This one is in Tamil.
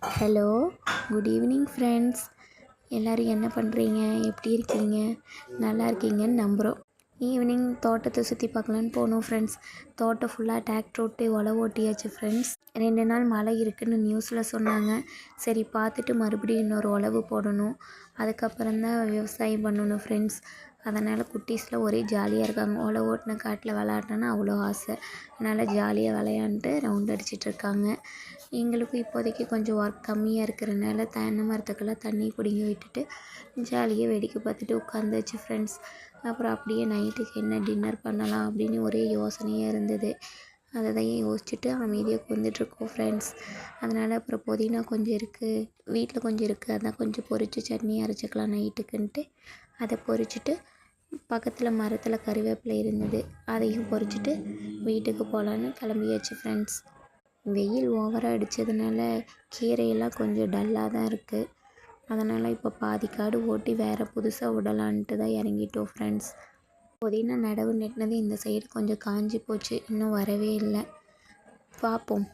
Hello, good evening friends. எல்லோரும் என்ன பண்ணுறீங்க? எப்படி இருக்கீங்க? நல்லா இருக்கீங்கன்னு நம்புகிறோம். ஈவினிங் தோட்டத்தை சுற்றி பார்க்கலான்னு போனோம் ஃப்ரெண்ட்ஸ். தோட்டம் ஃபுல்லாக டிராக்டர் ஓட்டி உழவு ஓட்டியாச்சு ஃப்ரெண்ட்ஸ். 2 நாள் மழை இருக்குதுன்னு நியூஸில் சொன்னாங்க. சரி பார்த்துட்டு மறுபடியும் இன்னொரு உழவு போடணும். அதுக்கப்புறம் தான் விவசாயம் பண்ணணும் ஃப்ரெண்ட்ஸ். அதனால் குட்டீஸில் ஒரே ஜாலியாக இருக்காங்க. உழவு ஓட்டின காட்டில் விளையாடணுன்னு அவ்வளோ ஆசை. அதனால் ஜாலியாக விளையாண்டுட்டு ரவுண்ட் அடிச்சிட்ருக்காங்க. எங்களுக்கும் இப்போதைக்கு கொஞ்சம் ஒர்க் கம்மியாக இருக்கிறனால தென்னை மரத்துக்கெல்லாம் தண்ணி பிடிங்கி விட்டுட்டு ஜாலியாக வேடிக்கை பார்த்துட்டு உட்காந்தாச்சு ஃப்ரெண்ட்ஸ். அப்புறம் அப்படியே நைட்டுக்கு என்ன டின்னர் பண்ணலாம் அப்படின்னு ஒரே யோசனையாக இருந்தது. அதை தான் யோசிச்சுட்டு அமைதியாக உட்காந்துட்ருக்கோம் ஃப்ரெண்ட்ஸ். அதனால் அப்புறம் புதினா கொஞ்சம் இருக்குது, வீட்டில் கொஞ்சம் இருக்குது. அதான் கொஞ்சம் பொரித்து சட்னி அரைச்சிக்கலாம் நைட்டுக்குன்ட்டு அதை பொரிச்சிட்டு, பக்கத்தில் மரத்தில் கறிவேப்பிலை இருந்தது, அதையும் பொரிச்சிட்டு வீட்டுக்கு போகலான்னு கிளம்பியாச்சு ஃப்ரெண்ட்ஸ். வெயில் ஓவராக அடித்ததுனால கீரையெல்லாம் கொஞ்சம் டல்லாக தான் இருக்குது. அதனால் இப்போ பாதி காடு ஓட்டி வேறு புதுசாக விடலான்ட்டு தான் இறங்கிட்டோம் ஃப்ரெண்ட்ஸ். புதினா நடவு நட்டினது இந்த சைடு கொஞ்சம் காஞ்சி போச்சு, இன்னும் வரவே இல்லை. பார்ப்போம்.